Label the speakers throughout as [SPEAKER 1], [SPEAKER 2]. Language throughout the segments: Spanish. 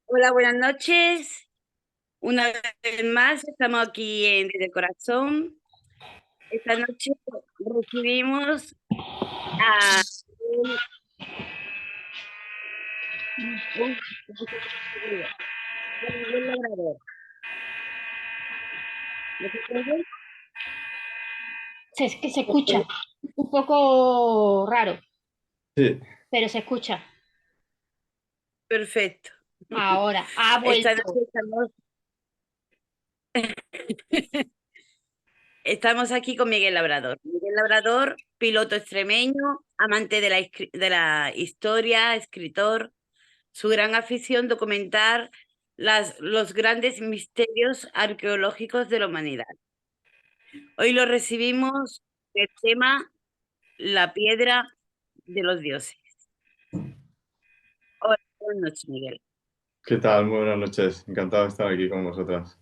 [SPEAKER 1] Hola, buenas noches. Una vez más estamos aquí en Desde el Corazón. Esta noche recibimos a Miguel Labrador. ¿Me oyes?
[SPEAKER 2] Es que se escucha un poco raro,
[SPEAKER 1] Sí,
[SPEAKER 2] pero se escucha.
[SPEAKER 1] perfecto.
[SPEAKER 2] Ahora, ha
[SPEAKER 1] Esta noche
[SPEAKER 2] vuelto.
[SPEAKER 1] estamos aquí con Miguel Labrador. Miguel Labrador, piloto extremeño, amante de la historia, escritor. Su gran afición documentar los grandes misterios arqueológicos de la humanidad. Hoy lo recibimos el tema La piedra de los dioses. Hola, buenas noches, Miguel.
[SPEAKER 3] ¿Qué tal? Muy buenas noches. Encantado de estar aquí con vosotras.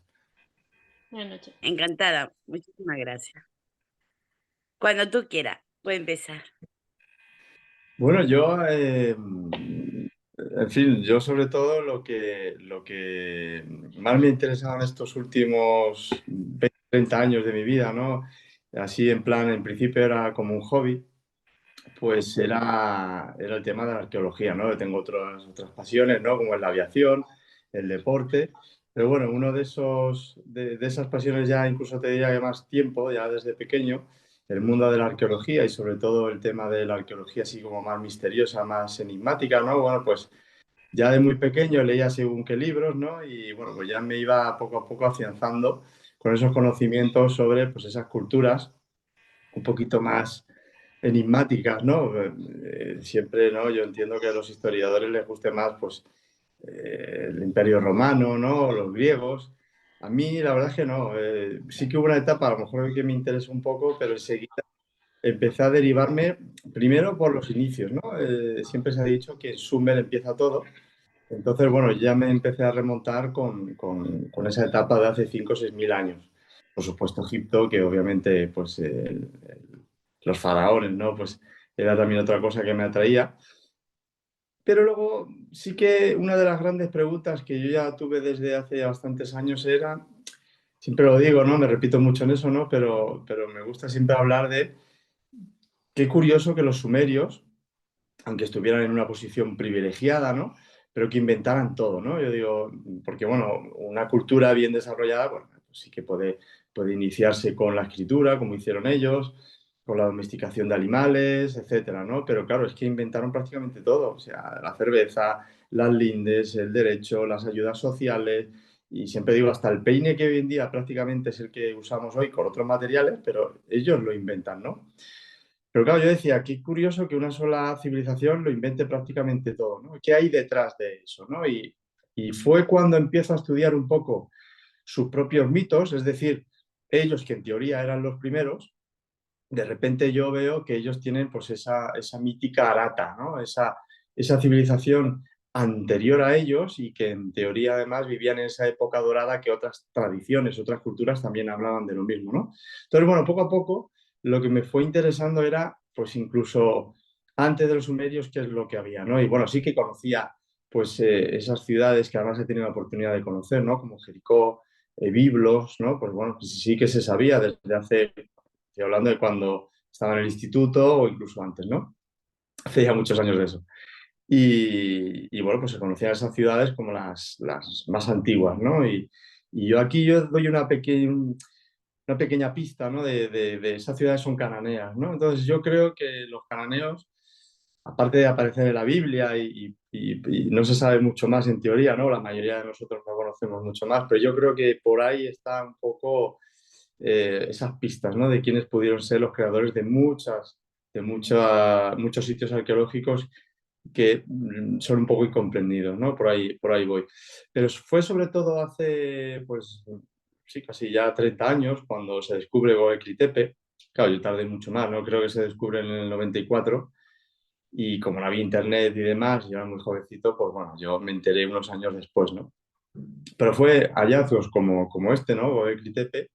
[SPEAKER 2] Buenas noches.
[SPEAKER 1] Encantada. Muchísimas gracias. Cuando tú quieras, puedes empezar.
[SPEAKER 3] Bueno, en fin, yo sobre todo lo que más me ha interesado en estos últimos 20, 30 años de mi vida, ¿no? Así en plan, en principio era como un hobby, pues era el tema de la arqueología, ¿no? Yo tengo otras pasiones, ¿no? Como es la aviación, el deporte. Pero bueno, uno de esas pasiones ya incluso te diría que más tiempo, ya desde pequeño, el mundo de la arqueología y sobre todo el tema de la arqueología así como más misteriosa, más enigmática, ¿no? Bueno, pues ya de muy pequeño leía según qué libros, ¿no? Y bueno, pues ya me iba poco a poco afianzando con esos conocimientos sobre pues esas culturas un poquito más enigmáticas, ¿no? Siempre, ¿no? Yo entiendo que a los historiadores les guste más, pues, el Imperio Romano, ¿no? O los griegos. A mí, la verdad es que no. Sí que hubo una etapa, a lo mejor que me interesó un poco, pero enseguida empecé a derivarme, primero por los inicios, ¿no? Siempre se ha dicho que en Sumer empieza todo. Entonces, bueno, ya me empecé a remontar con esa etapa de hace 5 o 6 mil años. Por supuesto, Egipto, que obviamente, pues, los faraones, ¿no? Pues era también otra cosa que me atraía. Pero luego sí que una de las grandes preguntas que yo ya tuve desde hace bastantes años era, siempre lo digo, ¿no? Me repito mucho en eso, ¿no? Pero me gusta siempre hablar de qué curioso que los sumerios, aunque estuvieran en una posición privilegiada, ¿no? Pero que inventaran todo, ¿no? Yo digo, porque bueno, una cultura bien desarrollada, bueno, pues sí que puede iniciarse con la escritura, como hicieron ellos, con la domesticación de animales, etcétera, ¿no? Pero claro, es que inventaron prácticamente todo, o sea, la cerveza, las lindes, el derecho, las ayudas sociales, y siempre digo, hasta el peine que hoy en día prácticamente es el que usamos hoy con otros materiales, pero ellos lo inventan, ¿no? Pero claro, yo decía, qué curioso que una sola civilización lo invente prácticamente todo, ¿no? ¿Qué hay detrás de eso, ¿no? Y fue cuando empiezo a estudiar un poco sus propios mitos, es decir, ellos que en teoría eran los primeros, de repente yo veo que ellos tienen pues esa mítica Arata, ¿no? Esa civilización anterior a ellos y que en teoría además vivían en esa época dorada que otras tradiciones, otras culturas también hablaban de lo mismo, ¿no? Entonces, bueno, poco a poco lo que me fue interesando era pues incluso antes de los sumerios qué es lo que había, ¿no? Y bueno, sí que conocía pues esas ciudades que además he tenido la oportunidad de conocer, ¿no? Como Jericó, Biblos, ¿no? Pues bueno, pues sí que se sabía desde hace. Estoy hablando de cuando estaba en el instituto o incluso antes, ¿no? Hace ya muchos años de eso. Y bueno, pues se conocían esas ciudades como las más antiguas, ¿no? Y yo doy una pequeña pista, ¿no? De esas ciudades son cananeas, ¿no? Entonces yo creo que los cananeos, aparte de aparecer en la Biblia y no se sabe mucho más en teoría, ¿no? La mayoría de nosotros no conocemos mucho más, pero yo creo que por ahí está un poco esas pistas, ¿no? De quiénes pudieron ser los creadores muchos sitios arqueológicos que son un poco incomprendidos, ¿no? Por ahí voy. Pero fue sobre todo hace, pues, sí, casi ya 30 años, cuando se descubre Göbekli Tepe. Claro, yo tardé mucho más, ¿no? Creo que se descubre en el 94 y como no había internet y demás, yo era muy jovencito, pues bueno, yo me enteré unos años después, ¿no? Pero fue hallazgos como este, ¿no? Göbekli Tepe,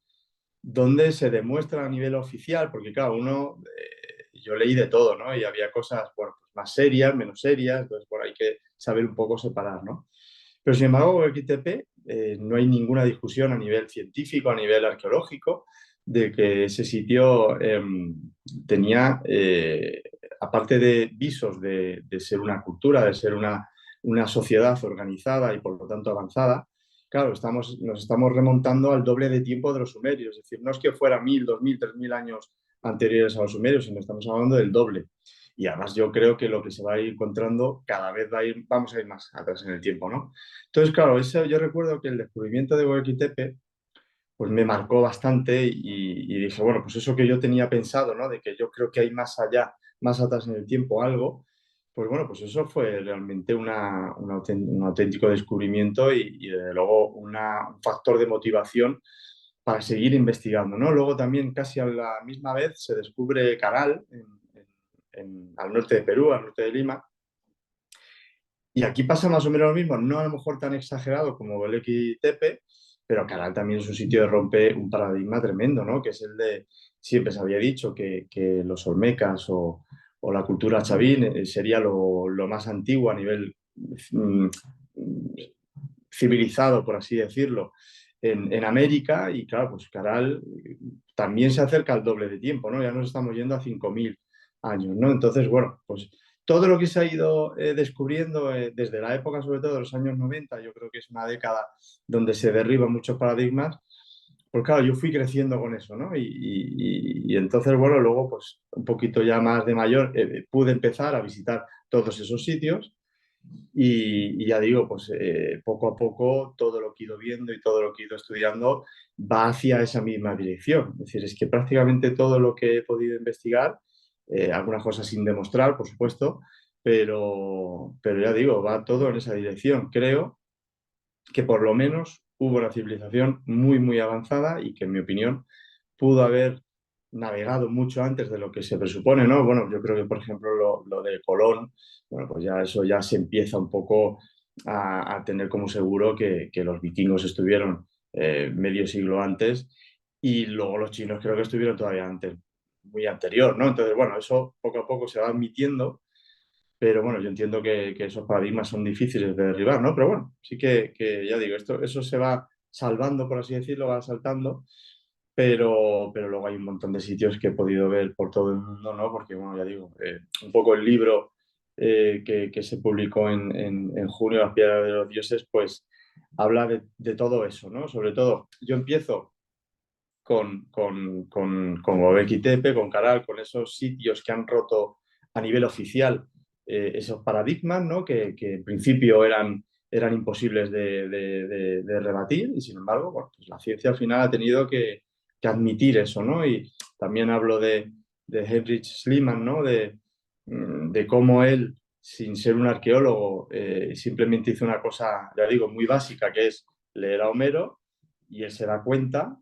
[SPEAKER 3] donde se demuestra a nivel oficial, porque claro, yo leí de todo, ¿no? Y había cosas, bueno, pues más serias, menos serias, entonces bueno, hay que saber un poco separar, ¿no? Pero sin embargo, Göbekli Tepe, no hay ninguna discusión a nivel científico, a nivel arqueológico, de que ese sitio tenía, aparte de visos de ser una cultura, de ser una sociedad organizada y por lo tanto avanzada, claro, nos estamos remontando al doble de tiempo de los sumerios. Es decir, no es que fuera 1000, 2000, 3000 años anteriores a los sumerios, sino estamos hablando del doble. Y además yo creo que lo que se va a ir encontrando cada vez vamos a ir más atrás en el tiempo, ¿no? Entonces, claro, eso, yo recuerdo que el descubrimiento de Göbekli Tepe pues me marcó bastante y dije, bueno, pues eso que yo tenía pensado, ¿no? De que yo creo que hay más allá, más atrás en el tiempo algo, pues bueno, pues eso fue realmente un auténtico descubrimiento y desde luego un factor de motivación para seguir investigando, ¿no? Luego también casi a la misma vez se descubre Caral al norte de Perú, al norte de Lima, y aquí pasa más o menos lo mismo, no a lo mejor tan exagerado como Göbekli Tepe, pero Caral también es un sitio que rompe un paradigma tremendo, ¿no? Que es el de, siempre se había dicho que los olmecas o la cultura chavín sería lo más antiguo a nivel mm, civilizado, por así decirlo, en América, y claro, pues Caral también se acerca al doble de tiempo, ¿no? Ya nos estamos yendo a 5000 años, ¿no? Entonces, bueno, pues todo lo que se ha ido descubriendo desde la época, sobre todo de los años 90, yo creo que es una década donde se derriban muchos paradigmas, pues claro, yo fui creciendo con eso, ¿no? Y entonces, bueno, luego, pues un poquito ya más de mayor, pude empezar a visitar todos esos sitios y ya digo, pues poco a poco todo lo que he ido viendo y todo lo que he ido estudiando va hacia esa misma dirección. Es decir, es que prácticamente todo lo que he podido investigar, algunas cosas sin demostrar, por supuesto, pero ya digo, va todo en esa dirección. Creo que por lo menos hubo una civilización muy, muy avanzada y que, en mi opinión, pudo haber navegado mucho antes de lo que se presupone, ¿no? Bueno, yo creo que, por ejemplo, lo de Colón, bueno, pues ya eso ya se empieza un poco a tener como seguro que los vikingos estuvieron medio siglo antes y luego los chinos creo que estuvieron todavía antes, muy anterior, ¿no? Entonces, bueno, eso poco a poco se va admitiendo, pero bueno, yo entiendo que esos paradigmas son difíciles de derribar, ¿no? Pero bueno, sí que ya digo, eso se va salvando, por así decirlo, va saltando, pero luego hay un montón de sitios que he podido ver por todo el mundo, ¿no? Porque, bueno, ya digo, un poco el libro que se publicó en junio, Las Piedras de los Dioses, pues habla de todo eso, ¿no? Sobre todo, yo empiezo con Göbekli Tepe, con Caral, con esos sitios que han roto a nivel oficial esos paradigmas, ¿no? Que en principio eran imposibles de rebatir y sin embargo, bueno, pues la ciencia al final ha tenido que admitir eso, ¿no? Y también hablo de Heinrich Schliemann, ¿no? De cómo él, sin ser un arqueólogo, simplemente hizo una cosa, ya digo, muy básica, que es leer a Homero y él se da cuenta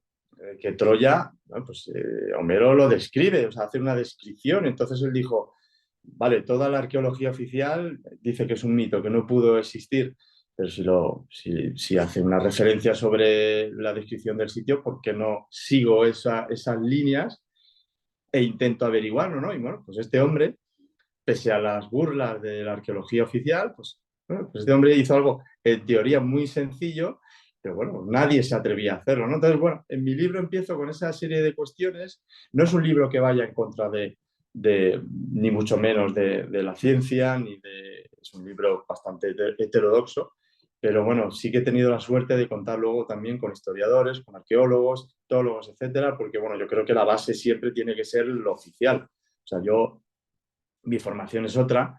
[SPEAKER 3] que Troya, bueno, pues Homero lo describe, o sea, hace una descripción. Entonces él dijo, vale, toda la arqueología oficial dice que es un mito, que no pudo existir, pero si hace una referencia sobre la descripción del sitio, ¿por qué no sigo esas líneas e intento averiguarlo, ¿no? Y bueno, pues este hombre, pese a las burlas de la arqueología oficial, pues, bueno, pues este hombre hizo algo en teoría muy sencillo, pero bueno, nadie se atrevía a hacerlo, ¿no? Entonces, bueno, en mi libro empiezo con esa serie de cuestiones. No es un libro que vaya en contra ni mucho menos de la ciencia, es un libro bastante heterodoxo, pero bueno, sí que he tenido la suerte de contar luego también con historiadores, con arqueólogos, tólogos, etcétera, porque bueno, yo creo que la base siempre tiene que ser lo oficial. O sea, mi formación es otra.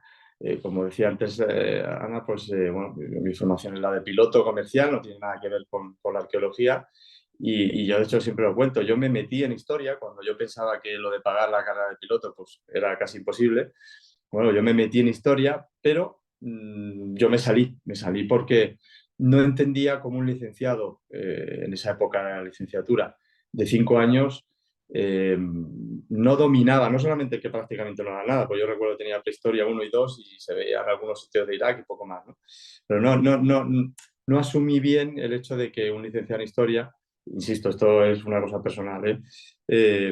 [SPEAKER 3] Como decía antes Ana, pues bueno, mi formación es la de piloto comercial, no tiene nada que ver con la arqueología. Y yo de hecho siempre lo cuento, yo me metí en historia cuando yo pensaba que lo de pagar la carrera de piloto pues era casi imposible. Bueno, yo me metí en historia, pero yo me salí porque no entendía cómo un licenciado, en esa época de la licenciatura, de 5 años, no dominaba, no solamente que prácticamente no era nada, pues yo recuerdo que tenía prehistoria 1 y 2 y se veían algunos sitios de Irak y poco más, ¿no? Pero no asumí bien el hecho de que un licenciado en historia insisto, esto es una cosa personal,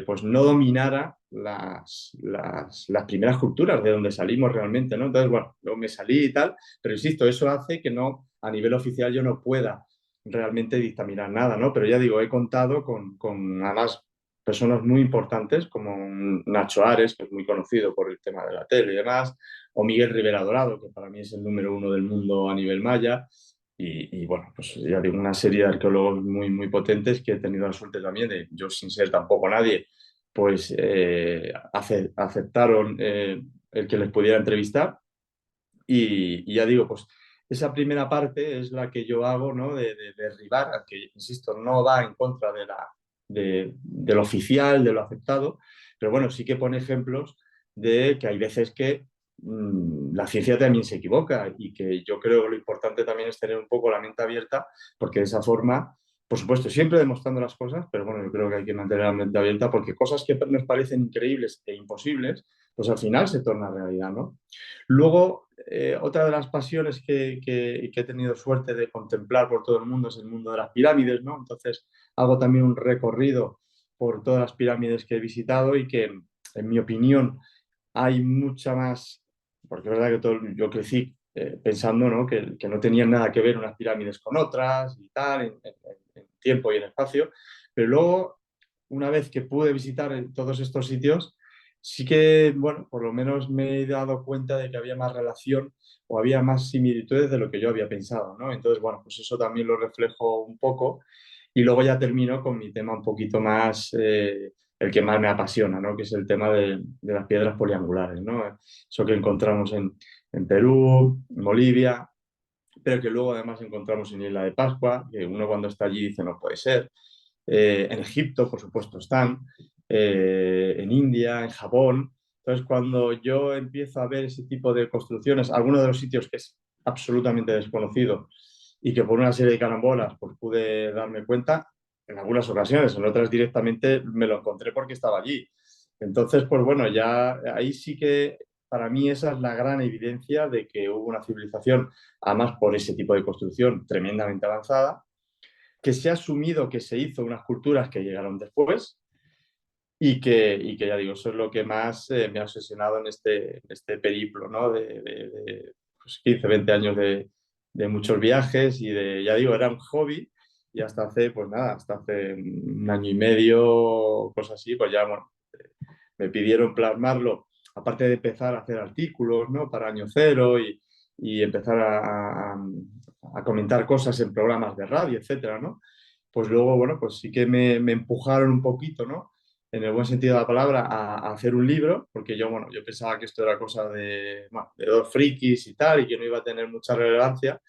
[SPEAKER 3] pues no dominara las primeras culturas de donde salimos realmente, ¿no? Entonces, bueno, luego me salí y tal, pero insisto, eso hace que no, a nivel oficial yo no pueda realmente dictaminar nada, ¿no? Pero ya digo, he contado con además personas muy importantes como Nacho Ares, que es muy conocido por el tema de la tele y demás, o Miguel Rivera Dorado, que para mí es el número uno del mundo a nivel maya, y bueno, pues ya digo, una serie de arqueólogos muy, muy potentes que he tenido la suerte también de, yo sin ser tampoco nadie, pues aceptaron el que les pudiera entrevistar y ya digo, pues esa primera parte es la que yo hago, ¿no? De derribar, que insisto, no va en contra de lo oficial, de lo aceptado, pero bueno, sí que pone ejemplos de que hay veces que la ciencia también se equivoca y que yo creo que lo importante también es tener un poco la mente abierta, porque de esa forma, por supuesto, siempre demostrando las cosas, pero bueno, yo creo que hay que mantener la mente abierta porque cosas que nos parecen increíbles e imposibles, pues al final se torna realidad, ¿no? Luego, otra de las pasiones que he tenido suerte de contemplar por todo el mundo es el mundo de las pirámides, ¿no? Entonces, hago también un recorrido por todas las pirámides que he visitado y que, en mi opinión, hay mucha más, porque es verdad que yo crecí pensando, ¿no? Que no tenían nada que ver unas pirámides con otras y tal, en tiempo y en espacio, pero luego, una vez que pude visitar todos estos sitios, sí que, bueno, por lo menos me he dado cuenta de que había más relación o había más similitudes de lo que yo había pensado, ¿no? Entonces, bueno, pues eso también lo reflejo un poco y luego ya termino con mi tema un poquito más, el que más me apasiona, ¿no? Que es el tema de las piedras poliangulares, ¿no? Eso que encontramos en Perú, en Bolivia, pero que luego además encontramos en Isla de Pascua, que uno cuando está allí dice no puede ser. En Egipto, por supuesto, están, en India, en Japón. Entonces, cuando yo empiezo a ver ese tipo de construcciones, algunos de los sitios que es absolutamente desconocido y que por una serie de carambolas pues, pude darme cuenta, en algunas ocasiones, en otras directamente me lo encontré porque estaba allí. Entonces, pues bueno, ya ahí sí que para mí esa es la gran evidencia de que hubo una civilización, además por ese tipo de construcción tremendamente avanzada, que se ha asumido que se hizo unas culturas que llegaron después y que ya digo, eso es lo que más me ha obsesionado en este periplo, ¿no? De, pues, 15, 20 años de muchos viajes y de, ya digo, era un hobby y hasta hace, pues nada, hasta hace un año y medio, cosas así, pues ya, bueno, me pidieron plasmarlo, aparte de empezar a hacer artículos, ¿no? Para Año Cero y empezar a comentar cosas en programas de radio, etcétera, ¿no? Pues luego, bueno, pues sí que me empujaron un poquito, ¿no? En el buen sentido de la palabra, a hacer un libro, porque yo, bueno, yo pensaba que esto era cosa de, bueno, de dos frikis y tal, y que no iba a tener mucha relevancia,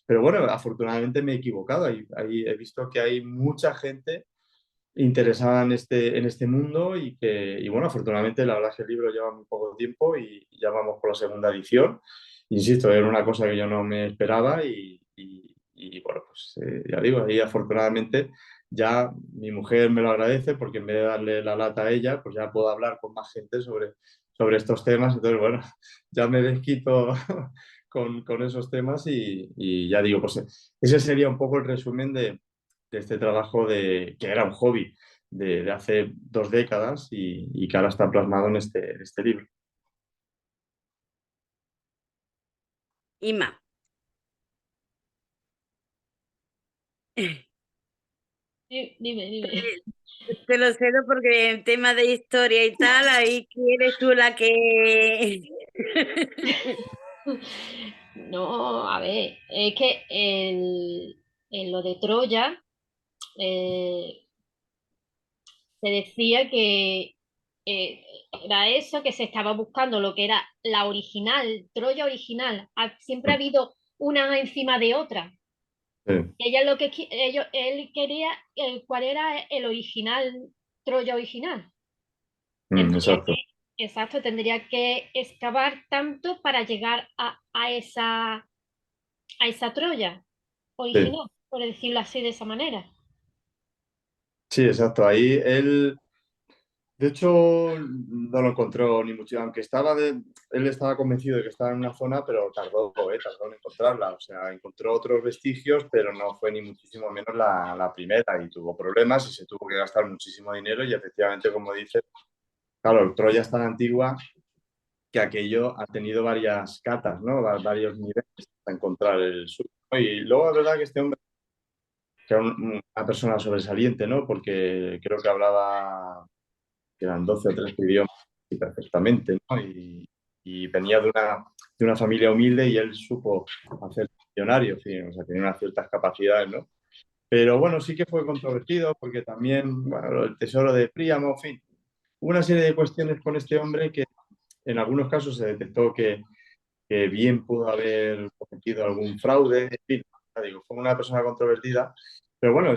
[SPEAKER 3] pero bueno, afortunadamente me he equivocado, ahí he visto que hay mucha gente interesada en este mundo y que, y bueno, afortunadamente la verdad es que el libro lleva muy poco tiempo y ya vamos por la segunda edición. Insisto, era una cosa que yo no me esperaba y, bueno, pues ya digo, ahí afortunadamente ya mi mujer me lo agradece porque en vez de darle la lata a ella, pues ya puedo hablar con más gente sobre estos temas. Entonces, bueno, ya me desquito con esos temas y ya digo, pues ese sería un poco el resumen de este trabajo que era un hobby de hace 2 décadas y que ahora está plasmado en este libro.
[SPEAKER 1] Ima,
[SPEAKER 2] Dime, dime.
[SPEAKER 1] te lo cedo porque en tema de historia y tal, ahí que eres tú la que...
[SPEAKER 2] No, a ver, es que en lo de Troya eh, se decía que eh, era eso, que se estaba buscando lo que era la original, Troya original. Siempre ha habido una encima de otra.
[SPEAKER 3] Sí,
[SPEAKER 2] Y ella lo que él quería, cuál era el original, Troya original. Tendría
[SPEAKER 3] exacto.
[SPEAKER 2] exacto, tendría que excavar tanto para llegar a esa Troya
[SPEAKER 3] Sí,
[SPEAKER 2] original, por decirlo así de esa manera.
[SPEAKER 3] sí, exacto. Ahí él, De hecho, no lo encontró ni mucho, aunque él estaba convencido de que estaba en una zona, pero tardó en encontrarla. O sea, encontró otros vestigios, pero no fue ni muchísimo menos la primera y tuvo problemas y se tuvo que gastar muchísimo dinero y efectivamente, como dice, claro, Troya es tan antigua que aquello ha tenido varias catas, ¿no? Varios niveles para encontrar el suyo. Y luego es verdad que este hombre que era una persona sobresaliente, ¿no? Porque creo que hablaba, que eran 12 o 13 idiomas y perfectamente, ¿no? Y venía de una familia humilde y él supo hacer millonario, en fin, o sea, tenía unas ciertas capacidades, ¿no? Pero bueno, sí que fue controvertido porque también, bueno, el tesoro de Príamo, en fin, hubo una serie de cuestiones con este hombre que en algunos casos se detectó que bien pudo haber cometido algún fraude, en fin, ya digo, fue una persona controvertida, pero bueno,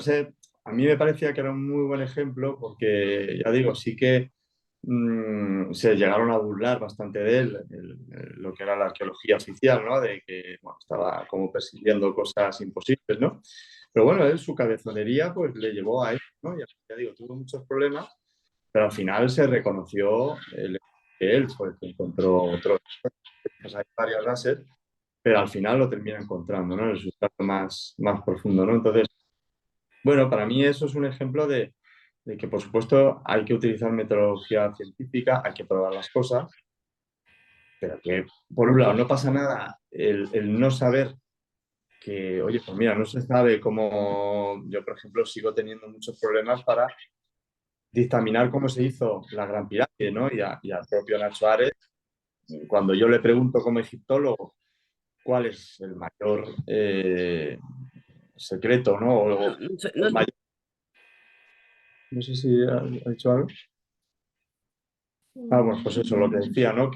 [SPEAKER 3] a mí me parecía que era un muy buen ejemplo porque, ya digo, sí que se llegaron a burlar bastante de él, lo que era la arqueología oficial, ¿no? De que bueno, estaba como persiguiendo cosas imposibles, ¿no? Pero bueno, él, su cabezonería, pues le llevó a eso, ¿no? Ya digo, tuvo muchos problemas, pero al final se reconoció que él fue el que encontró otro. Pues hay varias láser, pero al final lo termina encontrando, ¿no? El sustrato más profundo, ¿no? Entonces, bueno, para mí eso es un ejemplo de que, por supuesto, hay que utilizar metodología científica, hay que probar las cosas, pero que, por un lado, no pasa nada el no saber que, oye, pues mira, no se sabe cómo, yo, por ejemplo, sigo teniendo muchos problemas para dictaminar cómo se hizo la Gran Pirámide, ¿no? Y al propio Nacho Ares, cuando yo le pregunto como egiptólogo cuál es el mayor secreto, ¿no?
[SPEAKER 1] No,
[SPEAKER 3] O el mayor... No sé si ha dicho algo. Ah, bueno, pues eso, lo que decía, ¿no?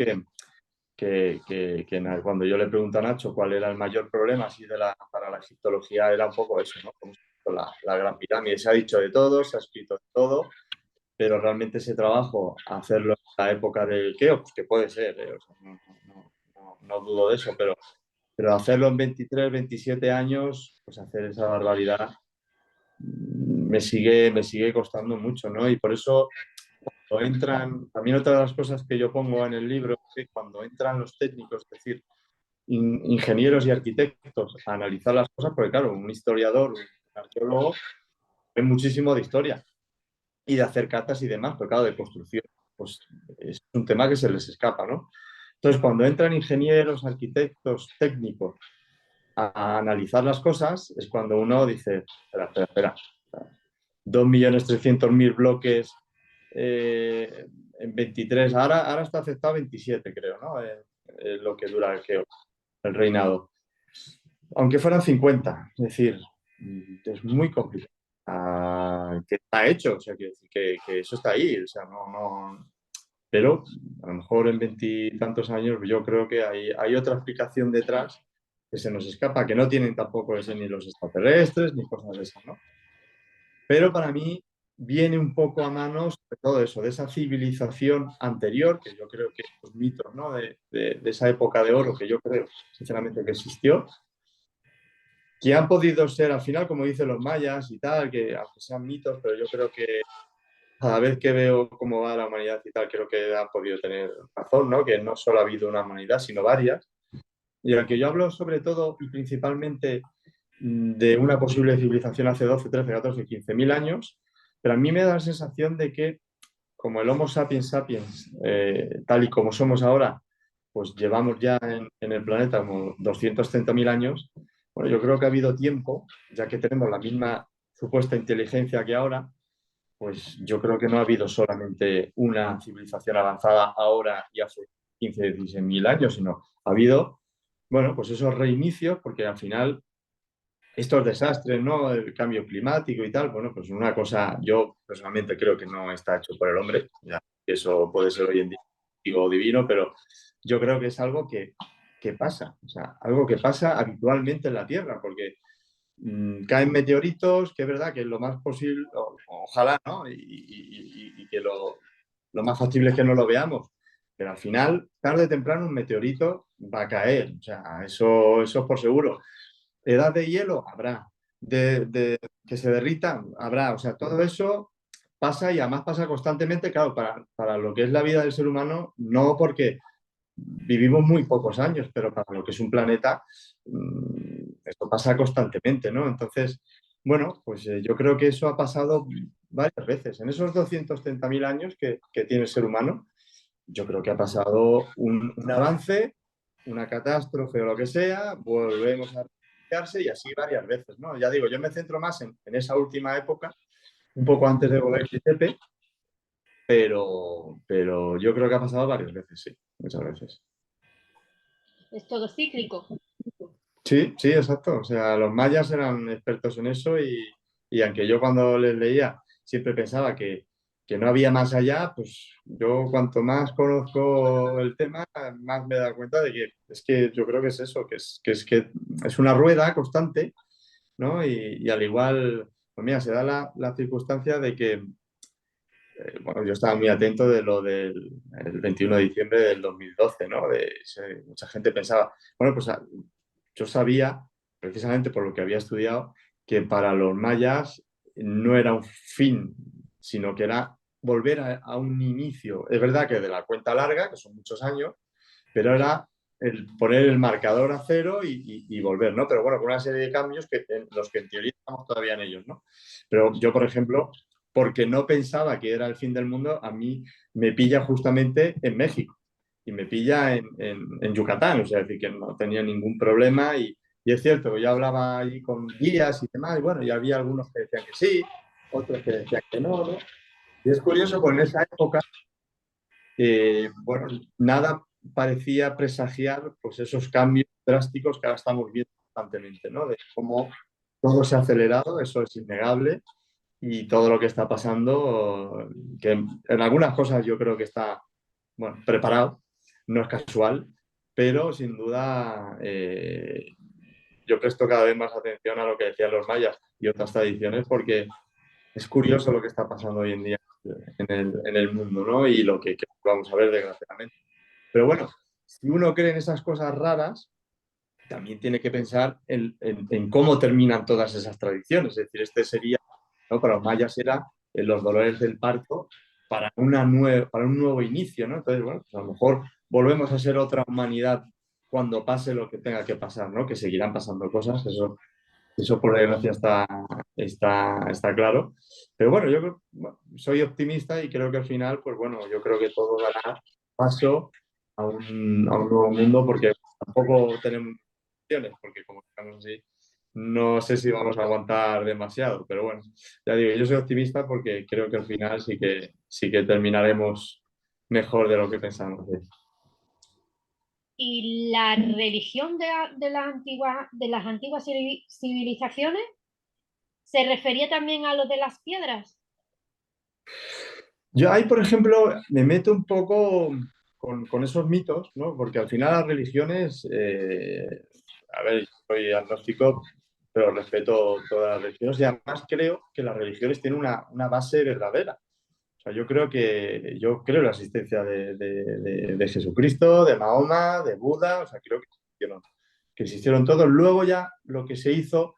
[SPEAKER 3] Cuando yo le pregunto a Nacho cuál era el mayor problema así para la egiptología, era un poco eso, ¿no? Cómo se hizo la Gran Pirámide. Se ha dicho de todo, se ha escrito de todo, pero realmente ese trabajo, hacerlo en la época del Keops, que puede ser, o sea, no dudo de eso, pero hacerlo en 23, 27 años, pues hacer esa barbaridad me sigue costando mucho, ¿no? Y por eso cuando entran, también otra de las cosas que yo pongo en el libro es que cuando entran los técnicos, es decir, ingenieros y arquitectos a analizar las cosas, porque claro, un historiador, un arqueólogo, ve muchísimo de historia y de hacer catas y demás, pero claro, de construcción, pues es un tema que se les escapa, ¿no? Entonces, cuando entran ingenieros, arquitectos, técnicos a analizar las cosas, es cuando uno dice, espera, 2.300.000 bloques en 23, ahora está aceptado 27, creo, ¿no? Lo que dura el reinado. Aunque fueran 50, es decir, es muy complicado. Que está hecho, o sea, que eso está ahí, o sea, pero a lo mejor en veintitantos años yo creo que hay otra explicación detrás que se nos escapa, que no tienen tampoco ese ni los extraterrestres ni cosas de esas, ¿no? Pero para mí viene un poco a mano sobre todo eso, de esa civilización anterior, que yo creo que los mitos, ¿no? De esa época de oro que yo creo, sinceramente, que existió, que han podido ser al final, como dicen los mayas y tal, que aunque sean mitos, pero yo creo que cada vez que veo cómo va la humanidad y tal, creo que han podido tener razón, ¿no? Que no solo ha habido una humanidad, sino varias. Y aunque yo hablo sobre todo y principalmente de una posible civilización hace 12, 13, 14, 15.000 años, pero a mí me da la sensación de que como el Homo sapiens sapiens, tal y como somos ahora, pues llevamos ya en el planeta como 230.000 años, bueno, yo creo que ha habido tiempo, ya que tenemos la misma supuesta inteligencia que ahora, pues yo creo que no ha habido solamente una civilización avanzada ahora y hace 15, 16.000 años, sino ha habido, bueno, pues esos reinicios, porque al final estos desastres, ¿no? El cambio climático y tal, bueno, pues una cosa, yo personalmente creo que no está hecho por el hombre, ya, eso puede ser hoy en día digo divino, pero yo creo que es algo que pasa, o sea, algo que pasa habitualmente en la Tierra, porque caen meteoritos, que es verdad que es lo más posible, ojalá, ¿no? Y que lo más factible es que no lo veamos, pero al final, tarde o temprano, un meteorito va a caer, o sea, eso es por seguro. Edad de hielo, habrá. De que se derritan, habrá. O sea, todo eso pasa y además pasa constantemente, claro, para lo que es la vida del ser humano, no porque vivimos muy pocos años, pero para lo que es un planeta, esto pasa constantemente, ¿no? Entonces, bueno, pues yo creo que eso ha pasado varias veces. En esos 230.000 años que tiene el ser humano, yo creo que ha pasado un avance, una catástrofe o lo que sea, volvemos a reiniciarse y así varias veces, ¿no? Ya digo, yo me centro más en esa última época, un poco antes de Göbekli Tepe, pero yo creo que ha pasado varias veces, sí, muchas veces.
[SPEAKER 2] Es todo cíclico.
[SPEAKER 3] Sí, sí, exacto. O sea, los mayas eran expertos en eso y aunque yo cuando les leía siempre pensaba que no había más allá, pues yo cuanto más conozco el tema, más me he dado cuenta de que es que yo creo que es eso, que es una rueda constante, ¿no? Y al igual, pues mira, se da la circunstancia de que, bueno, yo estaba muy atento de lo del el 21 de diciembre del 2012, ¿no? Mucha gente pensaba, bueno, pues yo sabía, precisamente por lo que había estudiado, que para los mayas no era un fin, sino que era volver a un inicio. Es verdad que de la cuenta larga, que son muchos años, pero era el poner el marcador a cero y volver, ¿no? Pero bueno, con una serie de cambios que en los que en teoría estamos todavía en ellos, ¿no? Pero yo, por ejemplo, porque no pensaba que era el fin del mundo, a mí me pilla justamente en México y me pilla en Yucatán, o sea, es decir, que no tenía ningún problema y es cierto, yo hablaba allí con guías y demás, y bueno, y había algunos que decían que sí, otros que decían que no, ¿no? Y es curioso, pues en esa época, bueno, nada parecía presagiar pues esos cambios drásticos que ahora estamos viendo constantemente, ¿no? De cómo todo se ha acelerado, eso es innegable, y todo lo que está pasando, que en algunas cosas yo creo que está, bueno, preparado, no es casual, pero sin duda yo presto cada vez más atención a lo que decían los mayas y otras tradiciones porque es curioso lo que está pasando hoy en día en el mundo, ¿no? Y lo que vamos a ver desgraciadamente. Pero bueno, si uno cree en esas cosas raras, también tiene que pensar en cómo terminan todas esas tradiciones. Es decir, este sería, ¿no? Para los mayas era los dolores del parto para un nuevo inicio, ¿no? Entonces, bueno, pues a lo mejor volvemos a ser otra humanidad cuando pase lo que tenga que pasar, ¿no? Que seguirán pasando cosas, eso por desgracia está claro. Pero bueno, bueno, soy optimista y creo que al final, pues bueno, yo creo que todo dará paso a un nuevo mundo porque tampoco tenemos opciones, porque como estamos así, no sé si vamos a aguantar demasiado, pero bueno, ya digo, yo soy optimista porque creo que al final sí que terminaremos mejor de lo que pensamos. ¿Sí?
[SPEAKER 2] Y la religión de las antiguas civilizaciones se refería también a lo de las piedras.
[SPEAKER 3] Yo ahí, por ejemplo, me meto un poco con esos mitos, ¿no? Porque al final las religiones, a ver, yo soy agnóstico, pero respeto todas las religiones y además creo que las religiones tienen una base verdadera. O sea, yo creo en la existencia de Jesucristo, de Mahoma, de Buda, o sea, creo que existieron todos. Luego ya lo que se hizo,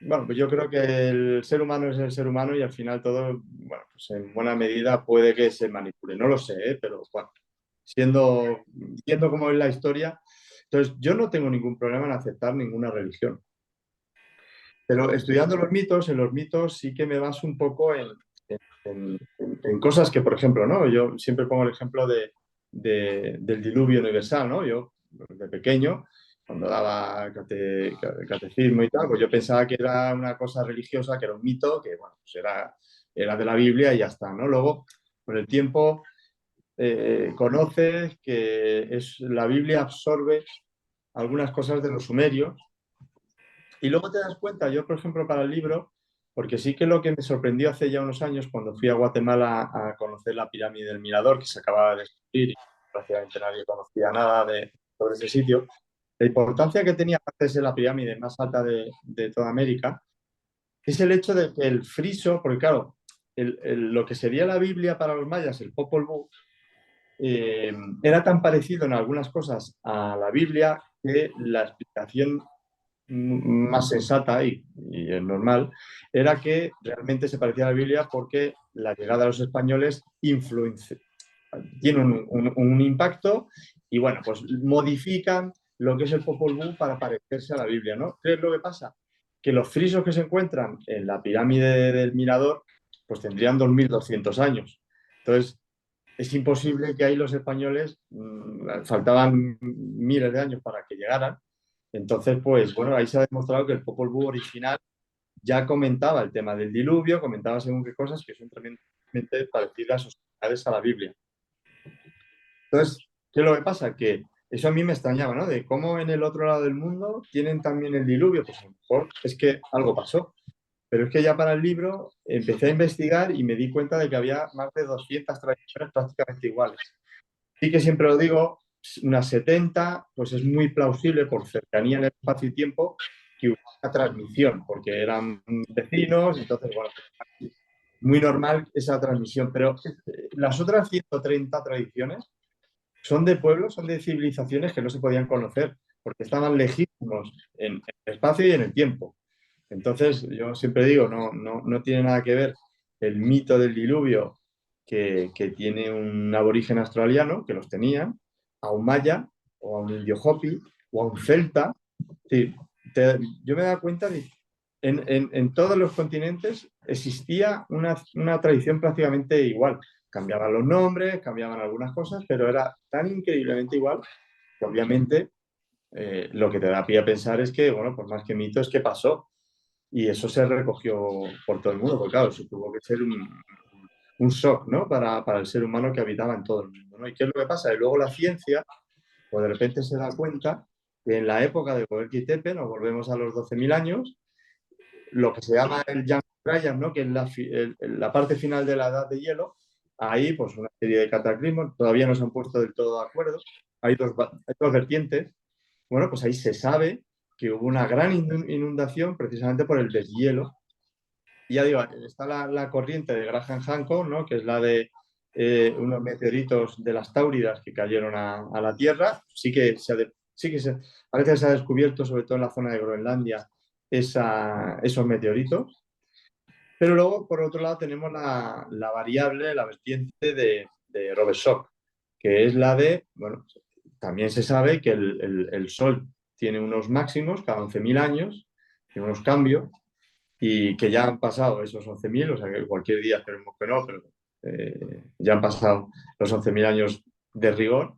[SPEAKER 3] bueno, pues yo creo que el ser humano es el ser humano y al final todo, bueno, pues en buena medida puede que se manipule. No lo sé, pero bueno, viendo cómo es la historia, entonces yo no tengo ningún problema en aceptar ninguna religión. Pero estudiando los mitos, en los mitos sí que me baso un poco en cosas que, por ejemplo, ¿no? Yo siempre pongo el ejemplo del diluvio universal, ¿no? Yo, de pequeño, cuando daba catecismo y tal, pues yo pensaba que era una cosa religiosa, que era un mito, que, bueno, pues era de la Biblia y ya está, ¿no? Luego, con el tiempo, conoces que la Biblia absorbe algunas cosas de los sumerios y luego te das cuenta, yo por ejemplo para el libro, porque sí que lo que me sorprendió hace ya unos años cuando fui a Guatemala a conocer la pirámide del Mirador, que se acababa de descubrir y prácticamente nadie conocía nada sobre ese sitio, la importancia que tenía aparte de ser la pirámide más alta de toda América, es el hecho de que el friso, porque claro, lo que sería la Biblia para los mayas, el Popol Vuh, era tan parecido en algunas cosas a la Biblia que la explicación más sensata y es normal, era que realmente se parecía a la Biblia porque la llegada de los españoles tiene un impacto y bueno, pues modifican lo que es el Popol Vuh para parecerse a la Biblia, ¿no? ¿Qué es lo que pasa? Que los frisos que se encuentran en la pirámide del Mirador pues tendrían 2200 años. Entonces, es imposible que ahí los españoles faltaban miles de años para que llegaran. Entonces, pues bueno, ahí se ha demostrado que el Popol Vuh original ya comentaba el tema del diluvio, comentaba según qué cosas que son tremendamente parecidas o similares a la Biblia. Entonces, ¿qué es lo que pasa? Que eso a mí me extrañaba, ¿no? De cómo en el otro lado del mundo tienen también el diluvio. Pues a lo mejor es que algo pasó. Pero es que ya para el libro empecé a investigar y me di cuenta de que había más de 200 tradiciones prácticamente iguales. Sí que siempre lo digo, unas 70, pues es muy plausible por cercanía en el espacio y tiempo que hubiera una transmisión, porque eran vecinos, entonces, bueno, muy normal esa transmisión. Pero las otras 130 tradiciones son de pueblos, son de civilizaciones que no se podían conocer, porque estaban legítimos en el espacio y en el tiempo. Entonces, yo siempre digo, no tiene nada que ver el mito del diluvio que tiene un aborigen australiano, que los tenían, a un maya, o a un indio hopi, o a un celta. Sí, yo me he dado cuenta de que en todos los continentes existía una tradición prácticamente igual. Cambiaban los nombres, cambiaban algunas cosas, pero era tan increíblemente igual que obviamente lo que te da pie a pensar es que, bueno, por más que mito, es que pasó. Y eso se recogió por todo el mundo, porque claro, eso tuvo que ser un shock, ¿no? Para el ser humano que habitaba en todo el mundo, ¿no? ¿Y qué es lo que pasa? Y luego la ciencia, pues de repente se da cuenta que en la época de Göbekli Tepe, nos volvemos a los 12.000 años, lo que se llama el Young Dryas, ¿no? Que es la parte final de la edad de hielo, ahí pues una serie de cataclismos, todavía no se han puesto del todo de acuerdo, hay dos vertientes, bueno, pues ahí se sabe que hubo una gran inundación precisamente por el deshielo. Y ya digo, está la corriente de Graham Hancock, ¿no? Que es la de unos meteoritos de las Táuridas que cayeron a la Tierra. A veces se ha descubierto, sobre todo en la zona de Groenlandia, esos meteoritos. Pero luego, por otro lado, tenemos la variable, la vertiente de Robert Schoch, que es la de, bueno, también se sabe que el Sol tiene unos máximos cada 11.000 años, tiene unos cambios, y que ya han pasado esos 11.000, o sea que cualquier día esperemos que no, pero ya han pasado los 11.000 años de rigor,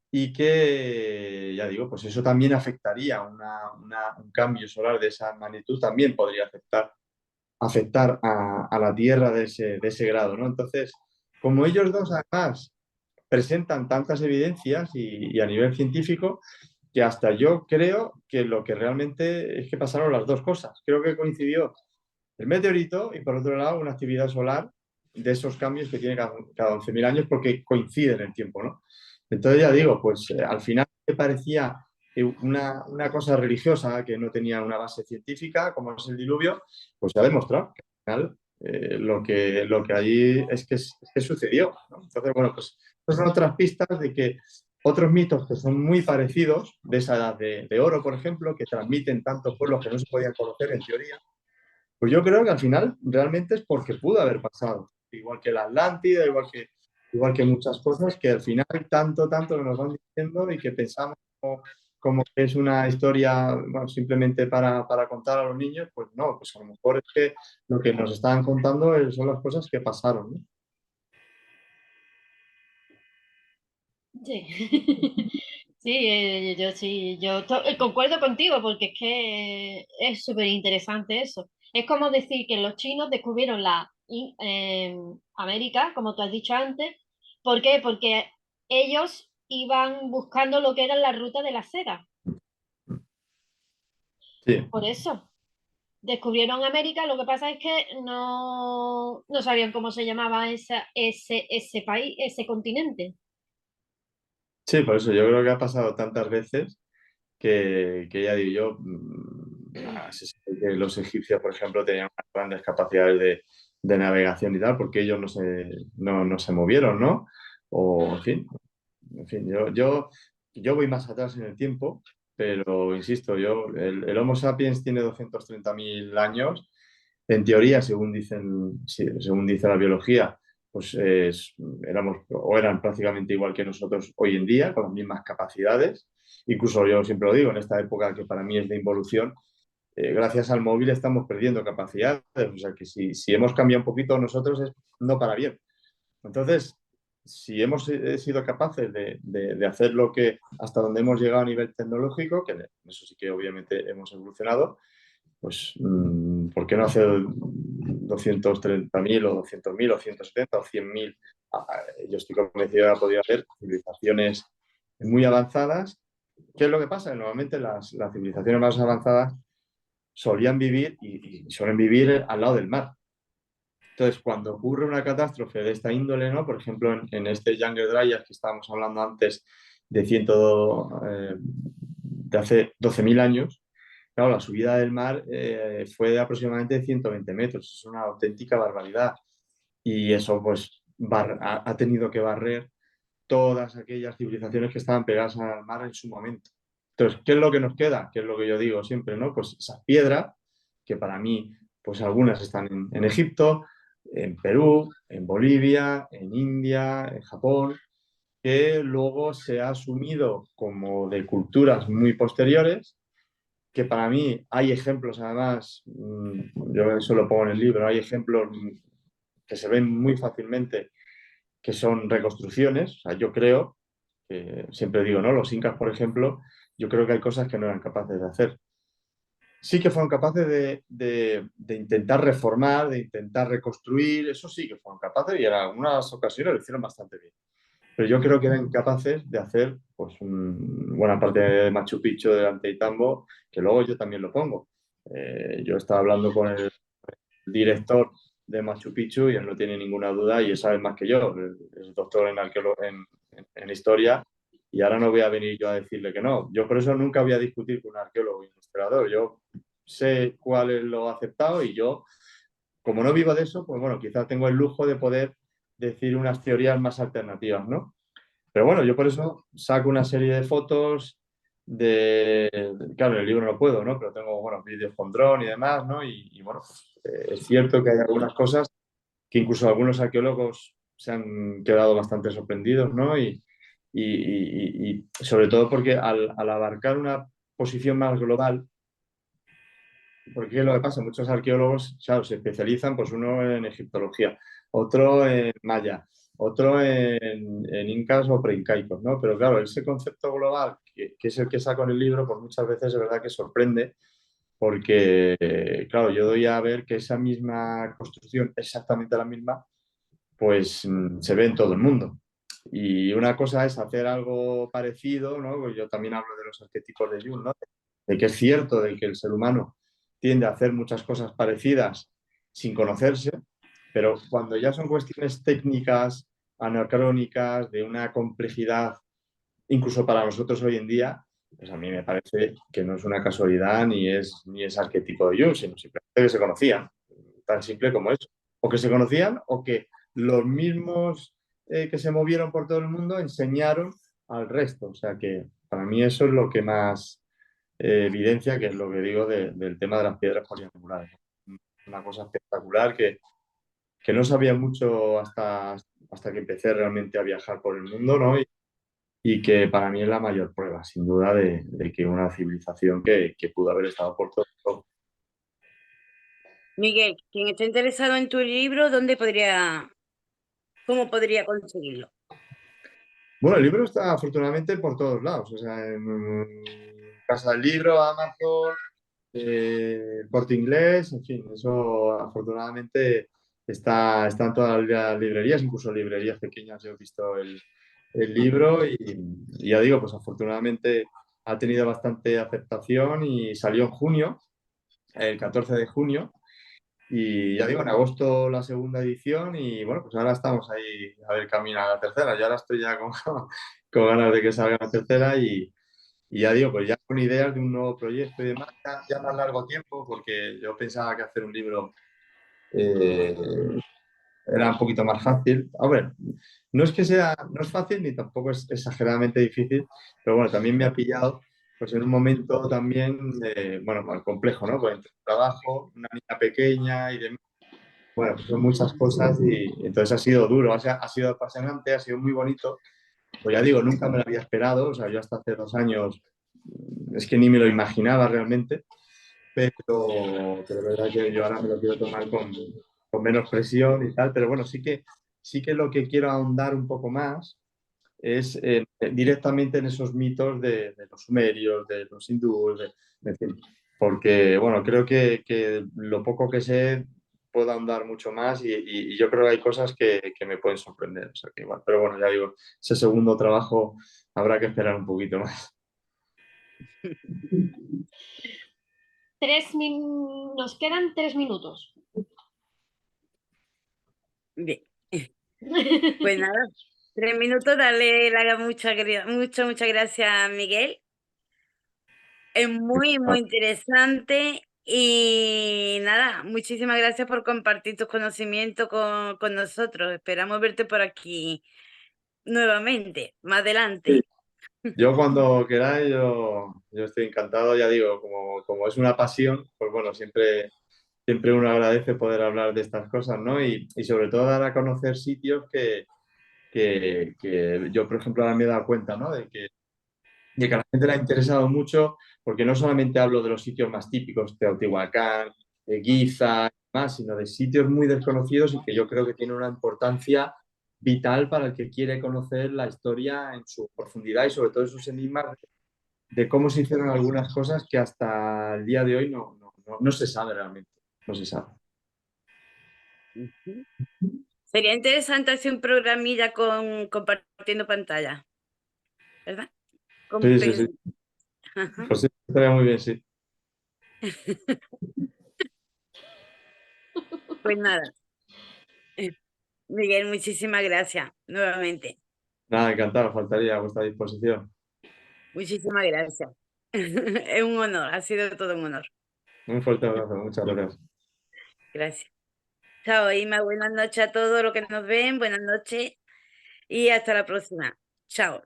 [SPEAKER 3] y que, ya digo, pues eso también afectaría, un cambio solar de esa magnitud también podría afectar a la Tierra de ese grado, ¿no? Entonces, como ellos dos además presentan tantas evidencias y a nivel científico, que hasta yo creo que lo que realmente es que pasaron las dos cosas. Creo que coincidió el meteorito y por otro lado una actividad solar de esos cambios que tiene cada 11.000 años porque coincide en el tiempo, ¿no? Entonces ya digo, pues al final me parecía una cosa religiosa que no tenía una base científica, como es el diluvio, pues se ha demostrado que al final lo que allí es que sucedió, ¿no? Entonces, bueno, pues estas son otras pistas de que otros mitos que son muy parecidos, de esa edad de oro, por ejemplo, que transmiten tantos pueblos que no se podían conocer en teoría, pues yo creo que al final realmente es porque pudo haber pasado. Igual que la Atlántida, igual que muchas cosas que al final tanto que nos van diciendo y que pensamos como que es una historia, bueno, simplemente para contar a los niños, pues no, pues a lo mejor es que lo que nos estaban contando son las cosas que pasaron, ¿no?
[SPEAKER 2] Sí. Sí, concuerdo contigo porque es que es súper interesante eso. Es como decir que los chinos descubrieron América, como tú has dicho antes. ¿Por qué? Porque ellos iban buscando lo que era la ruta de la seda.
[SPEAKER 3] Sí,
[SPEAKER 2] Por eso descubrieron América. Lo que pasa es que no sabían cómo se llamaba ese país, ese continente.
[SPEAKER 3] sí, por eso yo creo que ha pasado tantas veces que ya digo yo, se sabe que los egipcios, por ejemplo, tenían unas grandes capacidades de navegación y tal, porque ellos no se movieron, ¿no? O, en fin, yo voy más atrás en el tiempo pero insisto, el Homo sapiens tiene 230.000 años. En teoría, según dice la biología, pues eran prácticamente igual que nosotros hoy en día, con las mismas capacidades. Incluso yo siempre lo digo, en esta época que para mí es de involución, gracias al móvil estamos perdiendo capacidades. O sea que si hemos cambiado un poquito nosotros es no para bien. Entonces, si hemos sido capaces de hacer lo que hasta donde hemos llegado a nivel tecnológico, que en eso sí que obviamente hemos evolucionado, pues ¿por qué no hacer 230.000 o 200.000 o 170 o 100.000? Yo estoy convencido de que podría haber civilizaciones muy avanzadas. ¿Qué es lo que pasa? Normalmente las civilizaciones más avanzadas solían vivir y suelen vivir al lado del mar. Entonces, cuando ocurre una catástrofe de esta índole, ¿no? Por ejemplo, en este Younger Dryas que estábamos hablando antes de hace 12.000 años, claro, la subida del mar fue de aproximadamente 120 metros. Es una auténtica barbaridad. Y eso pues ha tenido que barrer todas aquellas civilizaciones que estaban pegadas al mar en su momento. Entonces, ¿qué es lo que nos queda? ¿Qué es lo que yo digo siempre, ¿no? Pues esas piedras, que para mí, pues algunas están en Egipto, en Perú, en Bolivia, en India, en Japón, que luego se ha asumido como de culturas muy posteriores, que para mí hay ejemplos, además, yo eso lo pongo en el libro, hay ejemplos que se ven muy fácilmente, que son reconstrucciones. O sea, yo creo, siempre digo, ¿no? Los incas, por ejemplo, yo creo que hay cosas que no eran capaces de hacer. Sí que fueron capaces de intentar reformar, de intentar reconstruir, eso sí que fueron capaces y en algunas ocasiones lo hicieron bastante bien. Pero yo creo que eran capaces de hacer pues, buena parte de Machu Picchu de Anteitambo, que luego yo también lo pongo. Yo estaba hablando con el director de Machu Picchu y él no tiene ninguna duda y él sabe más que yo, es doctor en historia, y ahora no voy a venir yo a decirle que no. Yo por eso nunca voy a discutir con un arqueólogo y un historiador. Yo sé cuál es lo aceptado y yo, como no vivo de eso, pues bueno, quizás tengo el lujo de poder decir unas teorías más alternativas, ¿no? Pero bueno, yo por eso saco una serie de fotos claro, en el libro no puedo, ¿no? Pero tengo, bueno, vídeos con dron y demás, ¿no? Y bueno, pues, es cierto que hay algunas cosas que incluso algunos arqueólogos se han quedado bastante sorprendidos, ¿no? Y sobre todo porque al abarcar una posición más global, porque ¿qué es lo que pasa? Muchos arqueólogos, claro, se especializan, pues uno en egiptología, otro en maya, otro en incas o preincaicos, ¿no? Pero claro, ese concepto global, que es el que saco en el libro, pues muchas veces es verdad que sorprende, porque, claro, yo doy a ver que esa misma construcción, exactamente la misma, pues se ve en todo el mundo. Y una cosa es hacer algo parecido, ¿no? Pues yo también hablo de los arquetipos de Jung, ¿no? De que es cierto de que el ser humano tiende a hacer muchas cosas parecidas sin conocerse, pero cuando ya son cuestiones técnicas, anacrónicas, de una complejidad, incluso para nosotros hoy en día, pues a mí me parece que no es una casualidad ni es arquetipo de Jung, sino simplemente que se conocían, tan simple como eso. O que se conocían o que los mismos que se movieron por todo el mundo enseñaron al resto. O sea que para mí eso es lo que más evidencia, que es lo que digo del tema de las piedras poliangulares. Una cosa espectacular que no sabía mucho hasta que empecé realmente a viajar por el mundo, ¿no? Y que para mí es la mayor prueba, sin duda, de que una civilización que pudo haber estado por todo.
[SPEAKER 1] Miguel, quien esté interesado en tu libro, cómo podría conseguirlo?
[SPEAKER 3] Bueno, el libro está afortunadamente por todos lados, o sea, en Casa del Libro, Amazon, el Corte Inglés, en fin, eso afortunadamente está en todas las librerías, incluso librerías pequeñas. Yo he visto el libro y ya digo, pues afortunadamente ha tenido bastante aceptación y salió en junio, el 14 de junio, y ya digo, en agosto la segunda edición y bueno, pues ahora estamos ahí a ver camino a la tercera. Yo ahora estoy ya con ganas de que salga la tercera y ya digo, pues ya con ideas de un nuevo proyecto y demás, ya más largo tiempo, porque yo pensaba que hacer un libro eh, era un poquito más fácil. Hombre, no es fácil ni tampoco es exageradamente difícil, pero bueno, también me ha pillado pues en un momento también, bueno, pues complejo, ¿no? Pues entre el trabajo, una niña pequeña y demás. Bueno, pues son muchas cosas y entonces ha sido duro, o sea, ha sido apasionante, ha sido muy bonito. Pues ya digo, nunca me lo había esperado, o sea, yo hasta hace 2 años es que ni me lo imaginaba realmente, pero es verdad que yo ahora me lo quiero tomar con menos presión y tal, pero bueno, sí que lo que quiero ahondar un poco más es directamente en esos mitos de los sumerios, de los hindúes, en fin, porque bueno, creo que lo poco que sé puedo ahondar mucho más y yo creo que hay cosas que me pueden sorprender, o sea que igual, pero bueno, ya digo, ese segundo trabajo habrá que esperar un poquito más.
[SPEAKER 2] Nos quedan 3 minutos.
[SPEAKER 1] Bien. Pues nada, 3 minutos, darle muchas gracias a Miguel. Es muy, muy interesante y nada, muchísimas gracias por compartir tus conocimientos con nosotros. Esperamos verte por aquí nuevamente, más
[SPEAKER 3] Sí.
[SPEAKER 1] adelante.
[SPEAKER 3] Yo cuando queráis, yo estoy encantado, ya digo, como es una pasión, pues bueno, siempre uno agradece poder hablar de estas cosas, ¿no? Y sobre todo dar a conocer sitios que yo, por ejemplo, ahora me he dado cuenta, ¿no? De que a la gente le ha interesado mucho, porque no solamente hablo de los sitios más típicos, Teotihuacán, Giza, y más, sino de sitios muy desconocidos y que yo creo que tienen una importancia vital para el que quiere conocer la historia en su profundidad y sobre todo esos enigmas de cómo se hicieron algunas cosas que hasta el día de hoy no se sabe realmente, no se sabe.
[SPEAKER 1] Ujú. Sería interesante hacer un programilla compartiendo pantalla, ¿verdad?
[SPEAKER 3] Sí, sí, sí.
[SPEAKER 1] Ajá.
[SPEAKER 3] Pues sí, estaría muy bien, sí.
[SPEAKER 1] Pues nada, Miguel, muchísimas gracias nuevamente.
[SPEAKER 3] Nada, encantado, faltaría a vuestra disposición.
[SPEAKER 1] Muchísimas gracias. Es un honor, ha sido todo un honor.
[SPEAKER 3] Un fuerte abrazo, muchas gracias.
[SPEAKER 1] Gracias. Chao, Ima, buenas noches a todos los que nos ven, buenas noches y hasta la próxima. Chao.